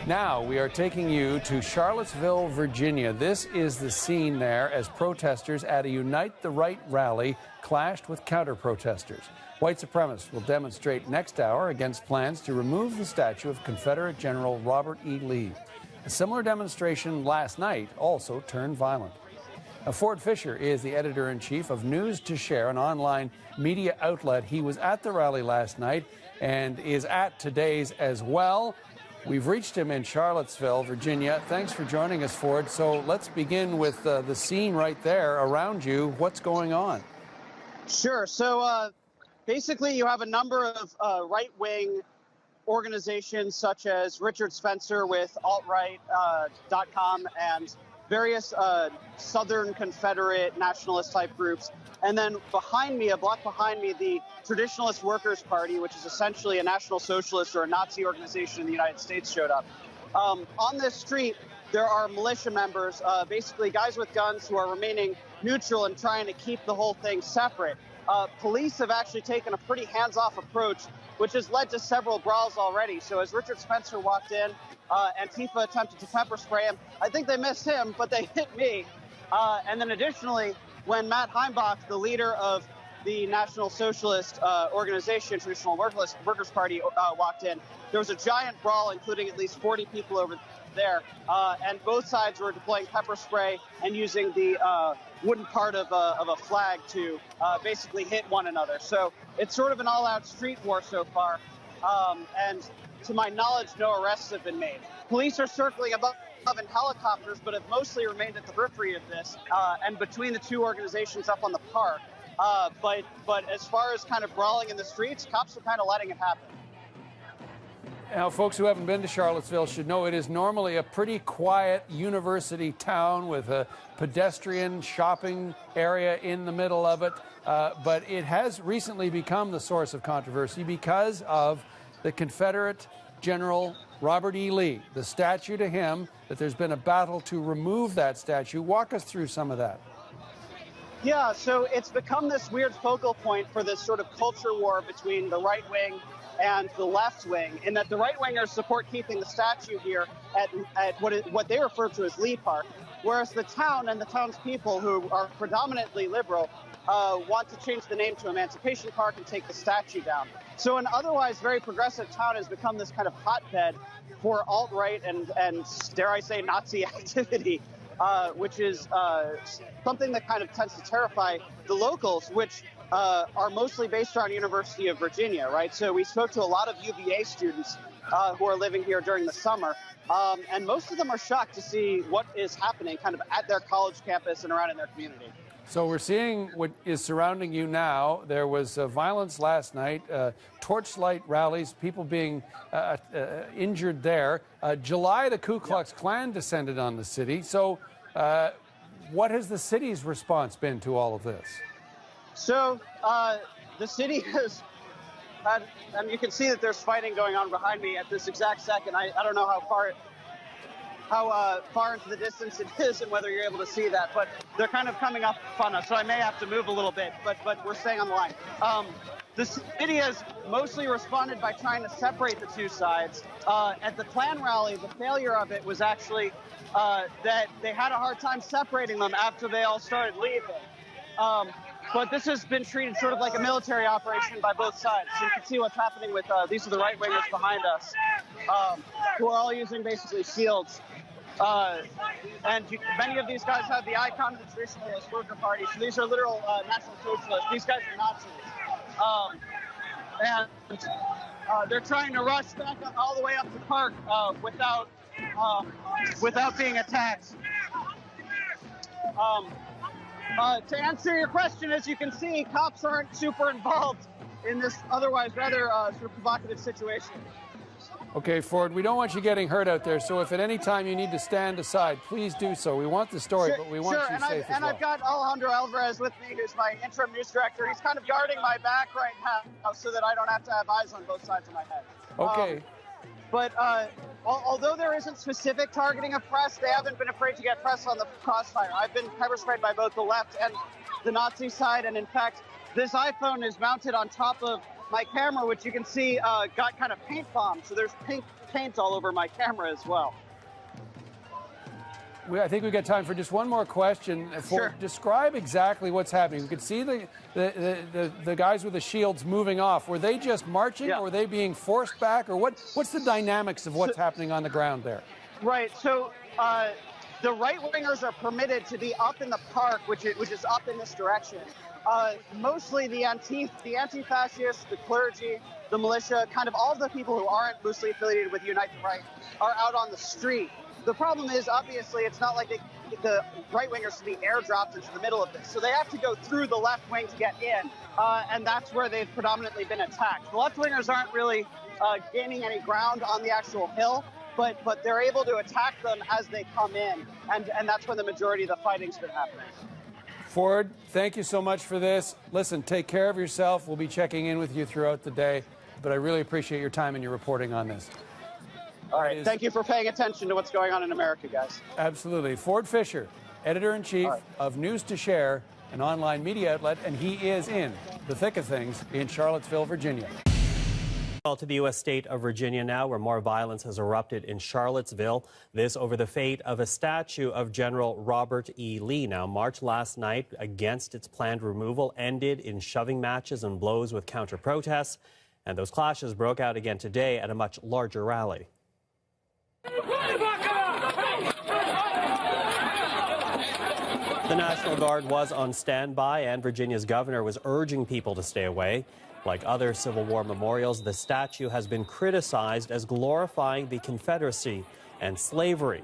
Now we are taking you to Charlottesville, Virginia. This is the scene there as protesters at a Unite the Right rally clashed with counter-protesters. White supremacists will demonstrate next hour against plans to remove the statue of Confederate General Robert E. Lee. A similar demonstration last night also turned violent. Now, Ford Fischer is the editor-in-chief of News to Share, an online media outlet. He was at the rally last night and is at today's as well. We've reached him in Charlottesville, Virginia. Thanks for joining us, Ford. So let's begin with the scene right there around you. What's going on? Sure. So basically, you have a number of right-wing organizations such as Richard Spencer with altright.com and various Southern Confederate nationalist type groups. And then behind me, a block behind me, the Traditionalist Workers' Party, which is essentially a National Socialist or a Nazi organization in the United States, showed up. On this street, there are militia members, basically guys with guns who are remaining neutral and trying to keep the whole thing separate. Police have actually taken a pretty hands-off approach, which has led to several brawls already. So as Richard Spencer walked in, Antifa attempted to pepper spray him. I think they missed him, but they hit me. And then additionally, when Matt Heimbach, the leader of the National Socialist organization, Traditional Workers' Party, walked in, there was a giant brawl, including at least 40 people over there. And both sides were deploying pepper spray and using the wooden part of a flag to basically hit one another. So it's sort of an all-out street war so far. And to my knowledge, no arrests have been made. Police are circling above in helicopters, but have mostly remained at the periphery of this and between the two organizations up on the park. But as far as kind of brawling in the streets, cops are kind of letting it happen. Now, folks who haven't been to Charlottesville should know it is normally a pretty quiet university town with a pedestrian shopping area in the middle of it. But it has recently become the source of controversy because of the Confederate General Robert E. Lee, the statue to him, that there's been a battle to remove that statue. Walk us through some of that. Yeah, so it's become this weird focal point for this sort of culture war between the right wing and the left wing, in that the right wingers support keeping the statue here at what they refer to as Lee Park, whereas the town and the townspeople, who are predominantly liberal, want to change the name to Emancipation Park and take the statue down. So an otherwise very progressive town has become this kind of hotbed for alt-right and dare I say, Nazi activity, which is something that kind of tends to terrify the locals, which are mostly based around University of Virginia, right? So we spoke to a lot of UVA students who are living here during the summer, and most of them are shocked to see what is happening kind of at their college campus and around in their community. So we're seeing what is surrounding you now. There was violence last night, torchlight rallies, people being injured there. July, the Ku Klux Klan descended on the city. So what has the city's response been to all of this? So the city has had, and you can see that there's fighting going on behind me at this exact second. I don't know how far into the distance it is and whether you're able to see that, but they're kind of coming up on us, so I may have to move a little bit, but we're staying on the line. The city has mostly responded by trying to separate the two sides. At the Klan rally, the failure of it was actually that they had a hard time separating them after they all started leaving. But this has been treated sort of like a military operation by both sides. So you can see what's happening with these are the right-wingers behind us, who are all using basically shields. Many of these guys have the icon of the Traditionalist Worker Party. So these are literal National Socialists. These guys are Nazis. And they're trying to rush back all the way up the park without being attacked. To answer your question, as you can see, cops aren't super involved in this otherwise rather sort of provocative situation. Okay, Ford, we don't want you getting hurt out there, so if at any time you need to stand aside, please do so. We want the story, but we want you safe as well. I've got Alejandro Alvarez with me, who's my interim news director. He's kind of guarding my back right now so that I don't have to have eyes on both sides of my head. Okay. But although there isn't specific targeting of press, they haven't been afraid to get press on the crossfire. I've been pepper sprayed by both the left and the Nazi side, and in fact, this iPhone is mounted on top of my camera, which you can see got kind of paint bombed. So there's pink paint all over my camera as well. I think we've got time for just one more question. Sure. Describe exactly what's happening. We could see the guys with the shields moving off. Were they just marching, or were they being forced back, or what's the dynamics of what's happening on the ground there? Right. So the right-wingers are permitted to be up in the park, which is up in this direction. Mostly the anti-fascists, the clergy, the militia, kind of all of the people who aren't loosely affiliated with Unite the Right are out on the street. The problem is, obviously, it's not like the right-wingers can be airdropped into the middle of this. So they have to go through the left wing to get in, and that's where they've predominantly been attacked. The left-wingers aren't really gaining any ground on the actual hill, but they're able to attack them as they come in, and that's when the majority of the fighting's been happening. Ford, thank you so much for this. Listen, take care of yourself. We'll be checking in with you throughout the day, but I really appreciate your time and your reporting on this. All right. Thank you for paying attention to what's going on in America, guys. Absolutely. Ford Fischer, editor-in-chief of News to Share, an online media outlet, and he is in the thick of things in Charlottesville, Virginia. To the U.S. state of Virginia now, where more violence has erupted in Charlottesville. This over the fate of a statue of General Robert E. Lee. Now, march last night against its planned removal ended in shoving matches and blows with counter-protests. And those clashes broke out again today at a much larger rally. The National Guard was on standby, and Virginia's governor was urging people to stay away. Like other Civil War memorials, the statue has been criticized as glorifying the Confederacy and slavery.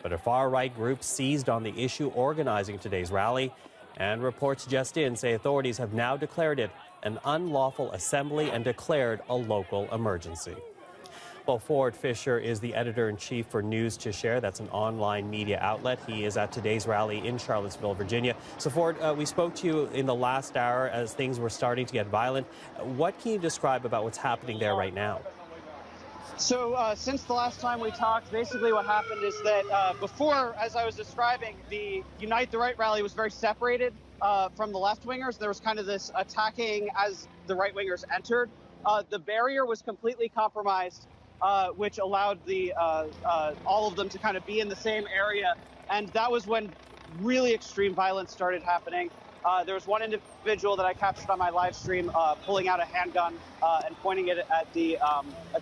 But a far-right group seized on the issue organizing today's rally, and reports just in say authorities have now declared it an unlawful assembly and declared a local emergency. Well, Ford Fischer is the editor-in-chief for News to Share. That's an online media outlet. He is at today's rally in Charlottesville, Virginia. So, Ford, we spoke to you in the last hour as things were starting to get violent. What can you describe about what's happening there right now? So, since the last time we talked, basically what happened is that before, as I was describing, the Unite the Right rally was very separated from the left-wingers. There was kind of this attacking as the right-wingers entered. The barrier was completely compromised, which allowed all of them to kind of be in the same area. And that was when really extreme violence started happening. There was one individual that I captured on my live stream pulling out a handgun and pointing it at the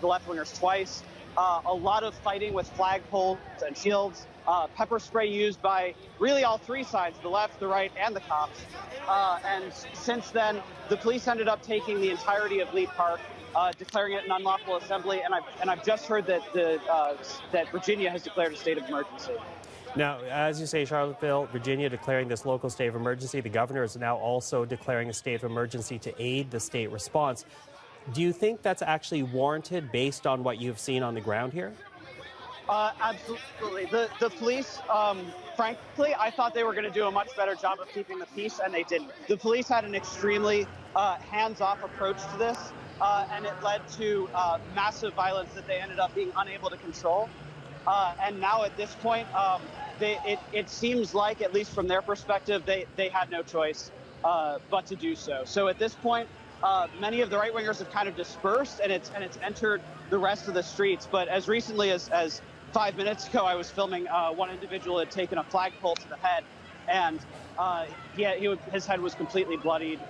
left-wingers twice. A lot of fighting with flagpoles and shields. Pepper spray used by really all three sides, the left, the right, and the cops. And since then, the police ended up taking the entirety of Lee Park, declaring it an unlawful assembly, and I've just heard that that Virginia has declared a state of emergency. Now, as you say, Charlottesville, Virginia declaring this local state of emergency. The governor is now also declaring a state of emergency to aid the state response. Do you think that's actually warranted based on what you've seen on the ground here? Absolutely. The police, frankly, I thought they were going to do a much better job of keeping the peace, and they didn't. The police had an extremely hands-off approach to this. And it led to massive violence that they ended up being unable to control. And now at this point, it seems like, at least from their perspective, they had no choice but to do so. So at this point, many of the right-wingers have kind of dispersed, and it's entered the rest of the streets. But as recently as 5 minutes ago, I was filming one individual had taken a flagpole to the head, and his head was completely bloodied,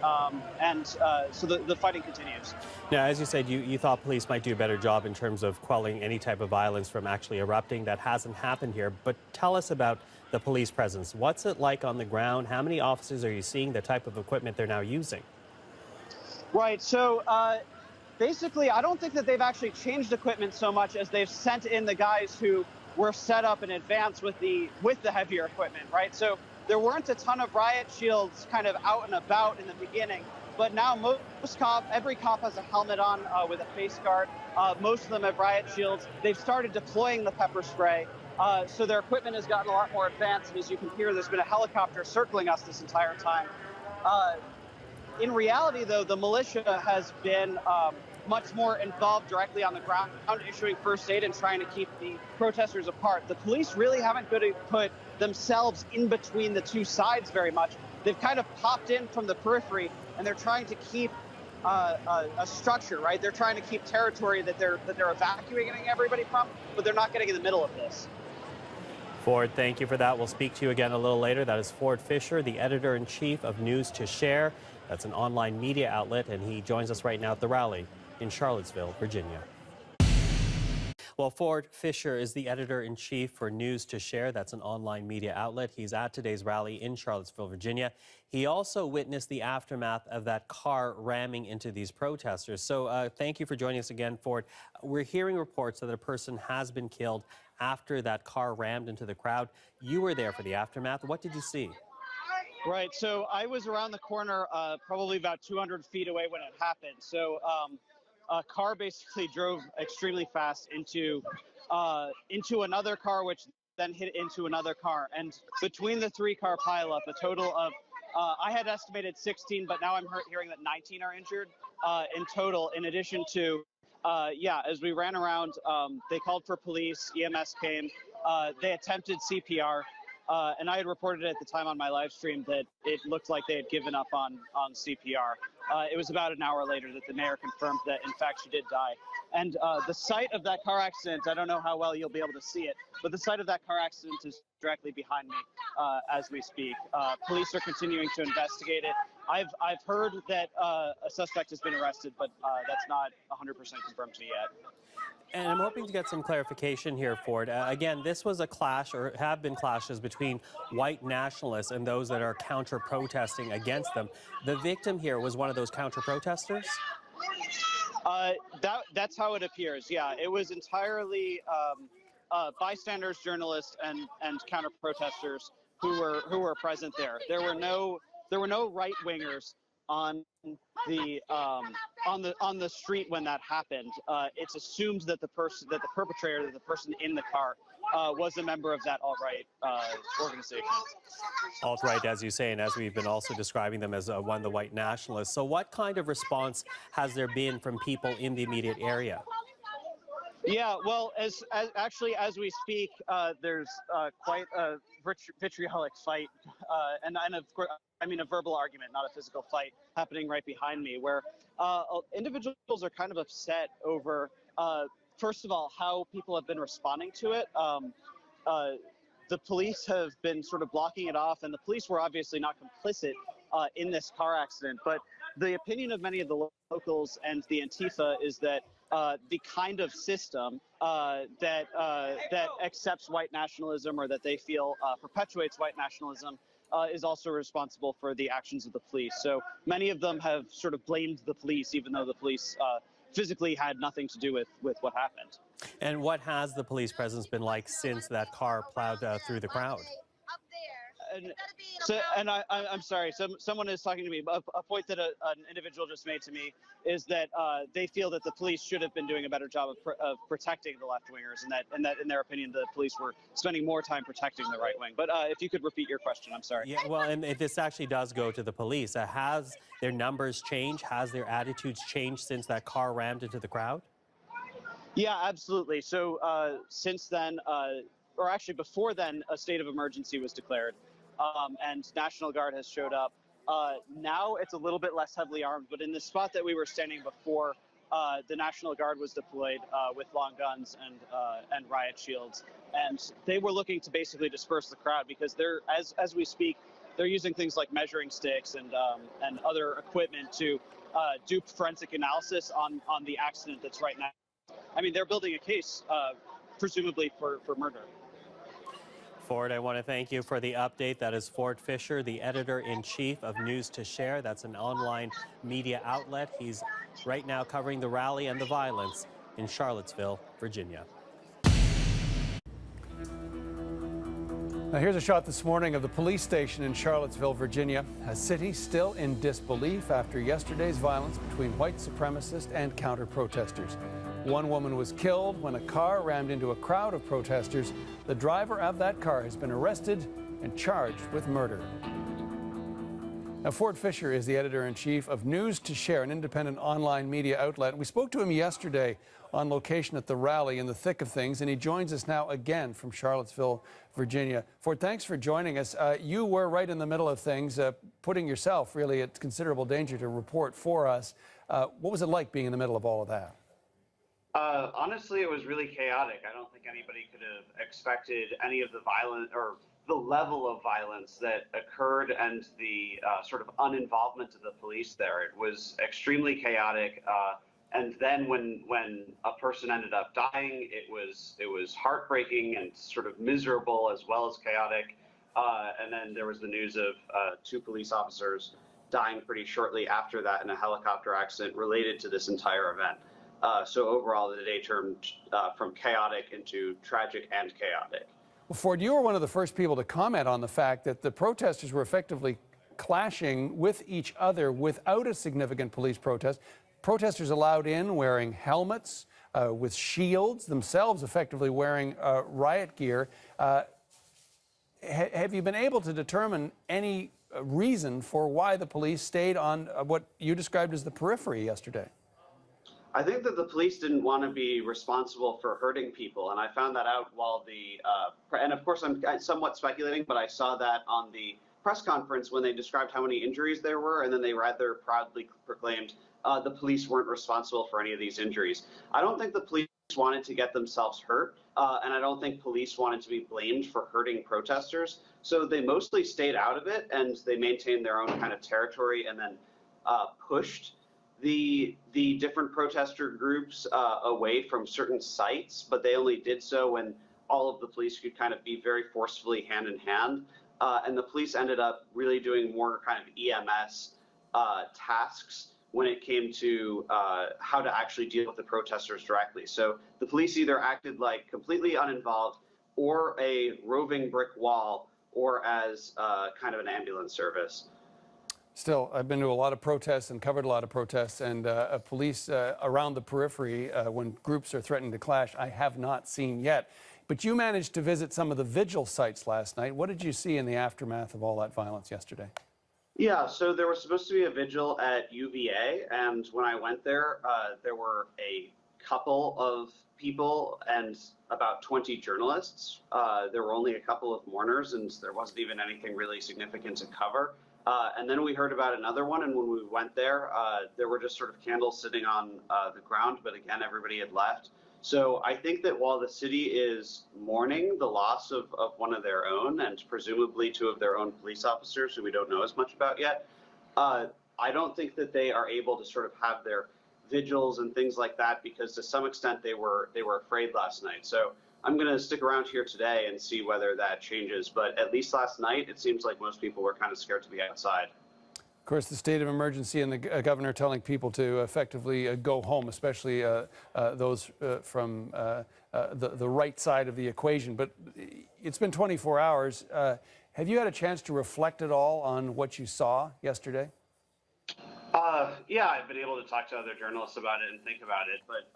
so the fighting continues. Now, as you said, you thought police might do a better job in terms of quelling any type of violence from actually erupting. That hasn't happened here, but tell us about the police presence. What's it like on the ground? How many officers are you seeing? The type of equipment they're now using? Right, so basically, I don't think that they've actually changed equipment so much as they've sent in the guys who were set up in advance with the heavier equipment, right? So there weren't a ton of riot shields kind of out and about in the beginning, but now every cop has a helmet on with a face guard. Most of them have riot shields. They've started deploying the pepper spray, so their equipment has gotten a lot more advanced. And as you can hear, there's been a helicopter circling us this entire time. In reality, though, the militia has been much more involved directly on the ground, issuing first aid and trying to keep the protesters apart. The police really haven't put themselves in between the two sides very much. They've kind of popped in from the periphery, and they're trying to keep a structure, right? They're trying to keep territory that they're evacuating everybody from, but they're not getting in the middle of this. Ford, thank you for that. We'll speak to you again a little later. That is Ford Fischer, the editor-in-chief of News to Share. That's an online media outlet, and he joins us right now at the rally in Charlottesville, Virginia. Well, Ford Fischer is the editor-in-chief for News to Share. That's an online media outlet. He's at today's rally in Charlottesville, Virginia. He also witnessed the aftermath of that car ramming into these protesters. So thank you for joining us again, Ford. We're hearing reports that a person has been killed after that car rammed into the crowd. You were there for the aftermath. What did you see? Right. So I was around the corner, probably about 200 feet away when it happened. So a car basically drove extremely fast into another car, which then hit into another car. And between the 3-car pileup, a total of I had estimated 16, but now I'm hearing that 19 are injured in total. In addition to as we ran around, they called for police, EMS came, they attempted CPR, and I had reported at the time on my live stream that it looked like they had given up on CPR. It was about an hour later that the mayor confirmed that, in fact, she did die. And the site of that car accident, I don't know how well you'll be able to see it, but the site of that car accident is directly behind me as we speak. Police are continuing to investigate it. I've heard that a suspect has been arrested, but that's not 100% confirmed to me yet. And I'm hoping to get some clarification here, Ford. Again, this was a clash, or have been clashes, between white nationalists and those that are counter-protesting against them. The victim here was one of those counter-protesters? That's how it appears, yeah. It was entirely bystanders, journalists, and counter-protesters who were present there. There were no right-wingers on the street when that happened. It's assumed that the perpetrator, the person in the car, was a member of that alt-right organization. Alt-right, as you say, and as we've been also describing them as one of the white nationalists. So what kind of response has there been from people in the immediate area? Yeah, well, as we speak, there's quite a vitriolic fight, and of course, I mean a verbal argument, not a physical fight, happening right behind me, where individuals are kind of upset over, first of all, how people have been responding to it. The police have been sort of blocking it off, and the police were obviously not complicit in this car accident, but the opinion of many of the locals and the Antifa is that the kind of system that accepts white nationalism, or that they feel perpetuates white nationalism, is also responsible for the actions of the police. So many of them have sort of blamed the police, even though the police physically had nothing to do with what happened. And what has the police presence been like since that car plowed through the crowd? I'm sorry, someone is talking to me. A point that an individual just made to me is that they feel that the police should have been doing a better job of protecting the left-wingers, and that in their opinion the police were spending more time protecting the right wing. But if you could repeat your question, I'm sorry. Yeah, well, and if this actually does go to the police, has their numbers changed? Has their attitudes changed since that car rammed into the crowd? Yeah, absolutely. So since then, or actually before then, a state of emergency was declared. And National Guard has showed up. Now it's a little bit less heavily armed, but in the spot that we were standing before, the National Guard was deployed with long guns and riot shields, and they were looking to basically disperse the crowd, because they're, as we speak, they're using things like measuring sticks and other equipment to do forensic analysis on the accident that's right now. I mean, they're building a case, presumably for murder. Ford, I want to thank you for the update. That is Ford Fischer, the editor-in-chief of News to Share. That's an online media outlet. He's right now covering the rally and the violence in Charlottesville, Virginia. Now here's a shot this morning of the police station in Charlottesville, Virginia, a city still in disbelief after yesterday's violence between white supremacists and counter-protesters. One woman was killed when a car rammed into a crowd of protesters. The driver of that car has been arrested and charged with murder. Now, Ford Fischer is the editor-in-chief of News to Share, an independent online media outlet. We spoke to him yesterday on location at the rally in the thick of things, and he joins us now again from Charlottesville, Virginia. Ford, thanks for joining us. You were right in the middle of things, putting yourself really at considerable danger to report for us. What was it like being in the middle of all of that? Honestly, it was really chaotic. I don't think anybody could have expected any of the violence or the level of violence that occurred and the sort of uninvolvement of the police there. It was extremely chaotic. And then when a person ended up dying, it was heartbreaking and sort of miserable as well as chaotic. And then there was the news of 2 police officers dying pretty shortly after that in a helicopter accident related to this entire event. So overall, the day turned from chaotic into tragic and chaotic. Well, Ford, you were one of the first people to comment on the fact that the protesters were effectively clashing with each other without a significant police protest. Protesters allowed in wearing helmets, with shields, themselves effectively wearing riot gear. Have you been able to determine any reason for why the police stayed on what you described as the periphery yesterday? I think that the police didn't want to be responsible for hurting people, and I found that out while and of course I'm somewhat speculating, but I saw that on the press conference when they described how many injuries there were, and then they rather proudly proclaimed the police weren't responsible for any of these injuries. I don't think the police wanted to get themselves hurt, and I don't think police wanted to be blamed for hurting protesters, so they mostly stayed out of it, and they maintained their own kind of territory and then pushed the different protester groups away from certain sites, but they only did so when all of the police could kind of be very forcefully hand in hand. And the police ended up really doing more kind of EMS tasks when it came to how to actually deal with the protesters directly. So the police either acted like completely uninvolved or a roving brick wall or as kind of an ambulance service. Still, I've been to a lot of protests and covered a lot of protests, and police around the periphery when groups are threatening to clash, I have not seen yet. But you managed to visit some of the vigil sites last night. What did you see in the aftermath of all that violence yesterday? Yeah, so there was supposed to be a vigil at UVA, and when I went there, there were a couple of people and about 20 journalists. There were only a couple of mourners, and there wasn't even anything really significant to cover. And then we heard about another one, and when we went there, there were just sort of candles sitting on the ground, but again, everybody had left. So I think that while the city is mourning the loss of one of their own, and presumably 2 of their own police officers who we don't know as much about yet, I don't think that they are able to sort of have their vigils and things like that, because to some extent they were afraid last night. So I'm going to stick around here today and see whether that changes. But at least last night, it seems like most people were kind of scared to be outside. Of course, the state of emergency and the governor telling people to effectively go home, especially those from the right side of the equation. But it's been 24 hours. Have you had a chance to reflect at all on what you saw yesterday? Yeah, I've been able to talk to other journalists about it and think about it, but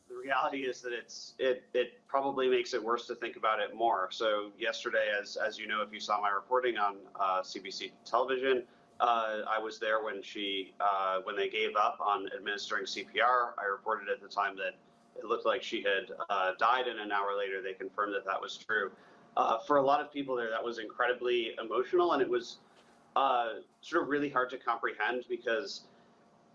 the reality is that it probably makes it worse to think about it more. So yesterday, as you know, if you saw my reporting on CBC television, I was there when when they gave up on administering CPR. I reported at the time that it looked like she had died, and an hour later they confirmed that that was true. For a lot of people there, that was incredibly emotional, and it was sort of really hard to comprehend because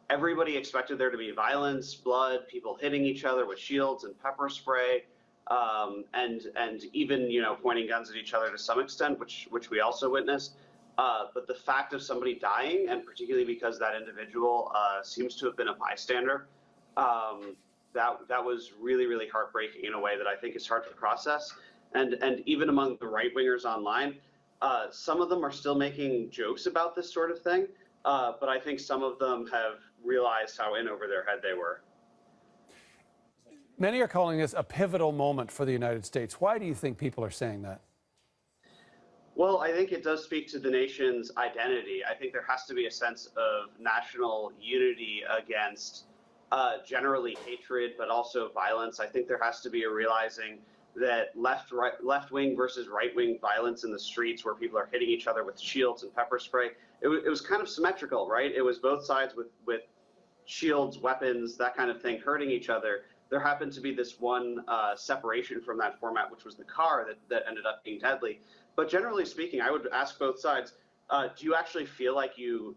everybody expected there to be violence, blood, people hitting each other with shields and pepper spray, and even pointing guns at each other to some extent, which we also witnessed. But the fact of somebody dying, and particularly because that individual seems to have been a bystander, that was really, really heartbreaking in a way that I think is hard to process. And even among the right-wingers online, some of them are still making jokes about this sort of thing, but I think some of them have realized how in over their head they were. Many are calling this a pivotal moment for the United States. Why do you think people are saying that? Well, I think it does speak to the nation's identity. I think there has to be a sense of national unity against generally hatred, but also violence. I think there has to be a realizing that left-wing versus right-wing violence in the streets where people are hitting each other with shields and pepper spray, it was kind of symmetrical, right? It was both sides with shields, weapons, that kind of thing, hurting each other. There happened to be this one separation from that format, which was the car that ended up being deadly. But generally speaking, I would ask both sides, do you actually feel like you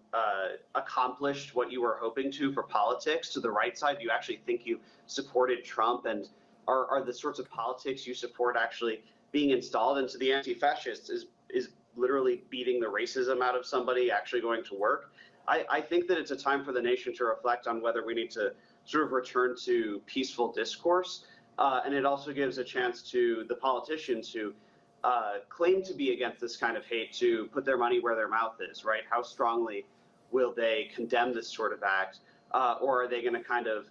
accomplished what you were hoping to for politics to the right side? Do you actually think you supported Trump? And are the sorts of politics you support actually being installed into the anti-fascists? Is literally beating the racism out of somebody actually going to work? I think that it's a time for the nation to reflect on whether we need to sort of return to peaceful discourse. And it also gives a chance to the politicians who claim to be against this kind of hate to put their money where their mouth is, right? How strongly will they condemn this sort of act? Or are they going to kind of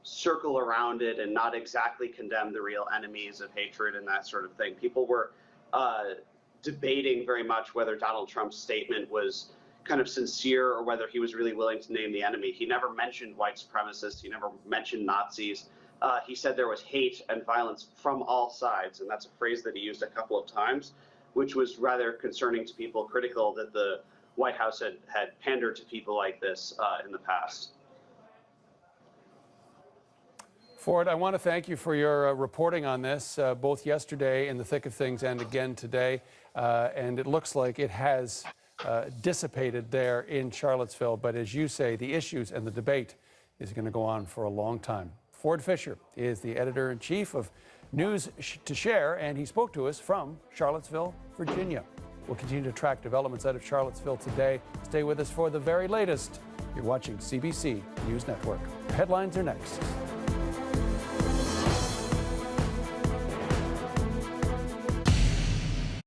circle around it and not exactly condemn the real enemies of hatred and that sort of thing? People were debating very much whether Donald Trump's statement was kind of sincere or whether he was really willing to name the enemy. He never mentioned white supremacists. He never mentioned Nazis. He said there was hate and violence from all sides, and that's a phrase that he used a couple of times, which was rather concerning to people critical that the White House had pandered to people like this in the past. Ford, I want to thank you for your reporting on this, both yesterday in the thick of things and again today. And it looks like it has dissipated there in Charlottesville. But as you say, the issues and the debate is going to go on for a long time. Ford Fischer is the editor-in-chief of News to Share, and he spoke to us from Charlottesville, Virginia. We'll continue to track developments out of Charlottesville today. Stay with us for the very latest. You're watching CBC News Network. Headlines are next.